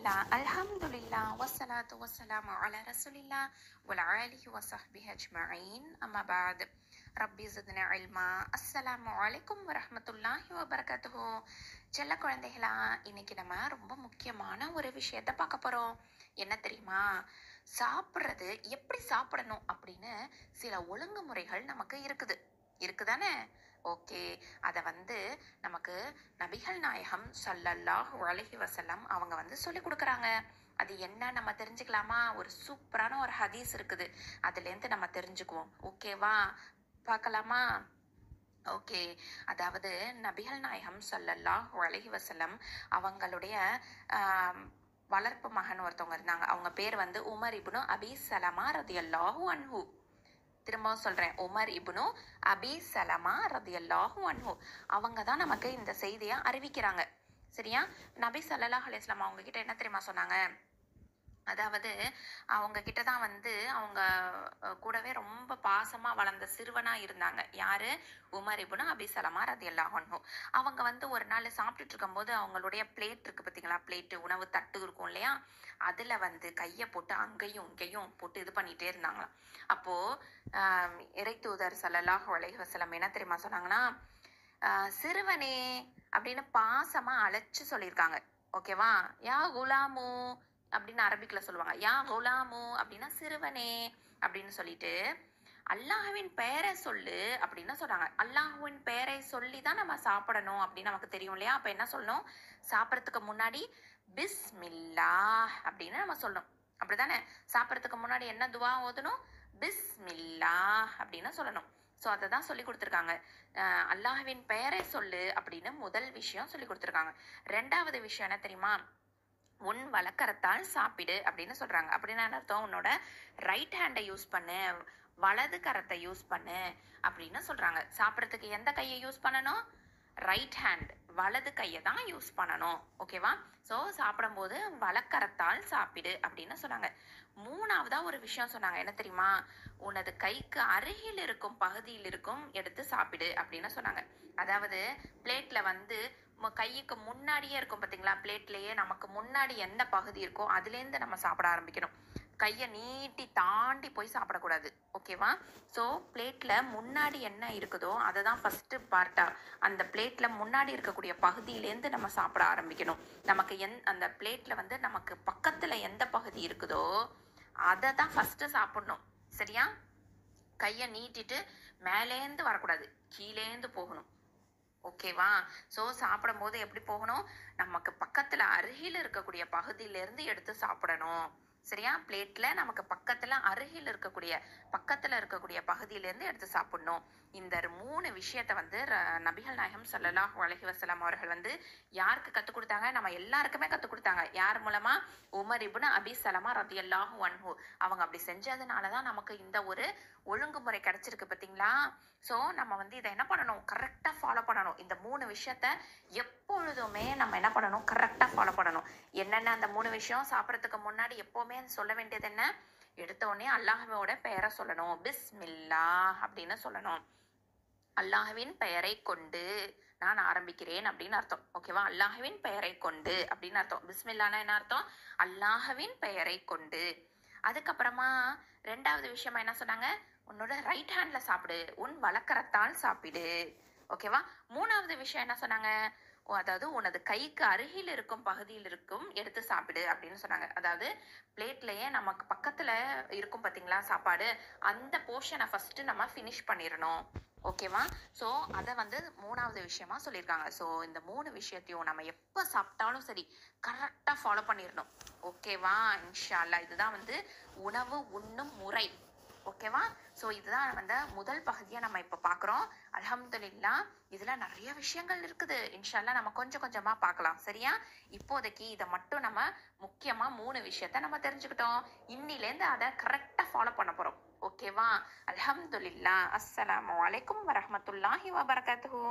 பிஸ்மில்லா அல்ஹம்துலில்லா வஸ்ஸலாத்து வஸ்ஸலாமு அலா ரசூலில்லா வல ஆலிஹி வஸஹ்பிஹி அஜ்மஈன் அம்மா பஅத் ரப்பி ஸித்னி இல்மா. அஸ்ஸலாமு அலைக்கும் வரஹ்மத்துல்லாஹி வபரகாத்துஹு. செல்ல குழந்தைகளா, இன்னைக்கு நம்ம ரொம்ப முக்கியமான ஒரு விஷயத்த பார்க்க போறோம். என்ன தெரியுமா? சாப்பிட்றது எப்படி சாப்பிடணும் அப்படின்னு சில ஒழுங்குமுறைகள் நமக்கு இருக்குதானே? ஓகே, அதை நமக்கு நபிகள் நாயகம் ஸல்லல்லாஹு அலைஹி வஸல்லம் அவங்க சொல்லி கொடுக்குறாங்க. அது என்ன நம்ம தெரிஞ்சுக்கலாமா? ஒரு சூப்பரான ஒரு ஹதீஸ் இருக்குது, அதுலேருந்து நம்ம தெரிஞ்சுக்குவோம். ஓகேவா? பார்க்கலாமா? ஓகே, அதாவது நபிகள் நாயகம் ஸல்லல்லாஹு அலைஹி வஸல்லம் அவங்களுடைய வளர்ப்பு மகன் ஒருத்தவங்க இருந்தாங்க. அவங்க பேர் உமர் இப்னு அபி சலமா ரதியல்லாஹு அன்ஹு. திரும்பவும் சொல்றேன், உமர் இப்னு அபி சலமா ரதியல்லாஹு அன்ஹு. அவங்க தான் நமக்கு இந்த செய்தியை அறிவிக்கிறாங்க. சரியா? நபி ஸல்லல்லாஹு அலைஹி வஸல்லம் அவங்க கிட்ட என்ன தெரியுமா சொன்னாங்க? அதாவது அவங்க கிட்ட தான் அவங்க கூடவே ரொம்ப பாசமா வளர்ந்த சிறுவனா இருந்தாங்க. யாரு? உமர் இப்னு அபி சலமா ரதியல்லாஹு அன்ஹு. அவங்க ஒரு நாள் சாப்பிட்டுட்டு இருக்கும்போது அவங்களுடைய பிளேட் இருக்கு பார்த்தீங்களா? பிளேட்டு, உணவு தட்டு இருக்கும் இல்லையா? அதுல கையை போட்டு அங்கேயும் இங்கேயும் போட்டு இது பண்ணிட்டே இருந்தாங்களாம். அப்போ இறை தூதர் ஸல்லல்லாஹு அலைஹி வஸல்லம் என்ன தெரியுமா சொன்னாங்கன்னா, சிறுவனே அப்படின்னு பாசமா அழைச்சு சொல்லியிருக்காங்க. ஓகேவா? யா குலாமு அப்படின்னு அரபிக்ல சொல்லுவாங்க. யா குலாமு அப்படின்னா சிறுவனே அப்படின்னு சொல்லிட்டு, அல்லாஹ்வின் பெயரை சொல்லு அப்படின்னு சொல்றாங்க. அல்லாஹ்வின் பெயரை சொல்லி தான் நம்ம சாப்பிடணும் அப்படின்னு நமக்கு தெரியும் இல்லையா? அப்ப என்ன சொல்லணும்? சாப்பிட்றதுக்கு முன்னாடி பிஸ்மில்லாஹ் அப்படின்னு நம்ம சொல்லணும். அப்படித்தானே? சாப்பிட்றதுக்கு முன்னாடி என்ன துவா ஓதணும்? பிஸ்மில்லாஹ் அப்படின்னு சொல்லணும். ஸோ அதை தான் சொல்லி கொடுத்துருக்காங்க. அல்லாஹ்வின் பெயரை சொல்லு அப்படின்னு முதல் விஷயம் சொல்லி கொடுத்துருக்காங்க. ரெண்டாவது விஷயம் என்ன தெரியுமா? உன் வலக்கரத்தால் சாப்பிடு அப்படின்னு சொல்றாங்க. அப்படின்னா என்ன அர்த்தம்? உன்னோட ரைட் ஹேண்டை யூஸ் பண்ணு, வலது கரத்தை யூஸ் பண்ணு அப்படின்னு சொல்றாங்க. சாப்பிட்றதுக்கு எந்த கையை யூஸ் பண்ணணும்? ரைட் ஹேண்ட், வலது கையை தான் யூஸ் பண்ணணும். ஓகேவா? ஸோ சாப்பிடும்போது வலக்கரத்தால் சாப்பிடு அப்படின்னு சொன்னாங்க. மூணாவதா ஒரு விஷயம் சொன்னாங்க. என்ன தெரியுமா? உனது கைக்கு அருகில் இருக்கும் பகுதியில் இருக்கும் எடுத்து சாப்பிடு அப்படின்னு சொன்னாங்க. அதாவது பிளேட்ல கைக்கு முன்னாடியே இருக்கும் பார்த்தீங்களா? பிளேட்லேயே நமக்கு முன்னாடி எந்த பகுதி இருக்கோ அதுலேருந்து நம்ம சாப்பிட ஆரம்பிக்கணும். கையை நீட்டி தாண்டி போய் சாப்பிடக்கூடாது. ஓகேவா? ஸோ பிளேட்ல முன்னாடி என்ன இருக்குதோ அதை தான் ஃபர்ஸ்ட் பார்ட்டா, அந்த பிளேட்ல முன்னாடி இருக்கக்கூடிய பகுதியிலேருந்து நம்ம சாப்பிட ஆரம்பிக்கணும். நமக்கு அந்த பிளேட்ல நமக்கு பக்கத்துல எந்த பகுதி இருக்குதோ அதை தான் ஃபர்ஸ்ட் சாப்பிடணும். சரியா? கையை நீட்டிட்டு மேலேந்து வரக்கூடாது, கீழேந்து போகணும். ஓகேவா? ஸோ சாப்பிடும் போது எப்படி போகணும்? நமக்கு பக்கத்துல அருகில் இருக்கக்கூடிய பகுதியிலேருந்து எடுத்து சாப்பிடணும். சரியா? பிளேட்ல நமக்கு பக்கத்துல இருக்கக்கூடிய பகுதியிலேருந்து எடுத்து சாப்பிடணும். இந்த 3 விஷயத்த நபிகள் நாயகம் ஸல்லல்லாஹு அலைஹி வஸல்லம் அவர்கள் யாருக்கு கற்றுக் கொடுத்தாங்க? நம்ம எல்லாருக்குமே கற்றுக் கொடுத்தாங்க. யார் மூலமா? உமர் இப்னு அபி சலமா ரதியல்லாஹு அன்ஹு. அவங்க அப்படி செஞ்சதுனால தான் நமக்கு இந்த ஒரு ஒழுங்குமுறை கிடைச்சிருக்கு பார்த்தீங்களா? ஸோ நம்ம இதை என்ன பண்ணணும்? கரெக்டாக ஃபாலோ பண்ணணும். இந்த 3 விஷயத்த எப்பொழுதுமே நம்ம என்ன பண்ணணும்? கரெக்டாக ஃபாலோ பண்ணணும். என்னென்ன அந்த 3 விஷயம்? சாப்பிட்றதுக்கு முன்னாடி எப்போவுமே சொல்ல வேண்டியது என்ன? எடுத்த உடனே அல்லாஹ்வோட பெயரை சொல்லணும். பிஸ்மில்லாஹ் அப்படின்னு சொல்லணும். அல்லாஹ்வின் பெயரை கொண்டு நான் ஆரம்பிக்கிறேன் அப்படின்னு அர்த்தம். ஓகேவா? அல்லாஹ்வின் பெயரை கொண்டு அப்படின்னு அர்த்தம். பிஸ்மில்லானா என்ன அர்த்தம்? அல்லாஹ்வின் பெயரை கொண்டு. அதுக்கப்புறமா ரெண்டாவது விஷயமா என்ன சொன்னாங்க? உன்னோட ரைட் ஹேண்ட்ல சாப்பிடு, உன் வலக்கரத்தால் சாப்பிடு. ஓகேவா? மூணாவது விஷயம் என்ன சொன்னாங்க? அதாவது உனது கைக்கு அருகில் இருக்கும் பகுதியில் இருக்கும் எடுத்து சாப்பிடு அப்படின்னு சொன்னாங்க. அதாவது பிளேட்லயே நமக்கு பக்கத்துல இருக்கும் பார்த்தீங்களா சாப்பாடு, அந்த போர்ஷனை ஃபர்ஸ்ட் நம்ம ஃபினிஷ் பண்ணிடணும். ஓகேவா? ஸோ அதை மூணாவது விஷயமா சொல்லியிருக்காங்க. ஸோ இந்த 3 விஷயத்தையும் நம்ம எப்போ சாப்பிட்டாலும் சரி கரெக்டாக ஃபாலோ பண்ணிடணும். ஓகேவா? இன்ஷா அல்லாஹ். இதுதான் உணவு உண்ணும் முறை. ஓகேவா? ஸோ இதுதான் முதல் பகுதியை நம்ம இப்போ பார்க்குறோம். அல்ஹம்துலில்லாஹ். இதில் நிறைய விஷயங்கள் இருக்குது. இன்ஷா அல்லாஹ் நம்ம கொஞ்சம் கொஞ்சமாக பார்க்கலாம். சரியா? இப்போதைக்கு இதை மட்டும் நம்ம முக்கியமாக 3 விஷயத்த நம்ம தெரிஞ்சுக்கிட்டோம். இன்னிலேருந்து அதை கரெக்டாக ஃபாலோ பண்ண போகிறோம். ஓகேவா? அல்ஹம்துலில்லாஹ். அஸ்ஸலாமு அலைக்கும் வரஹ்மத்துல்லாஹி வபரகாத்துஹு.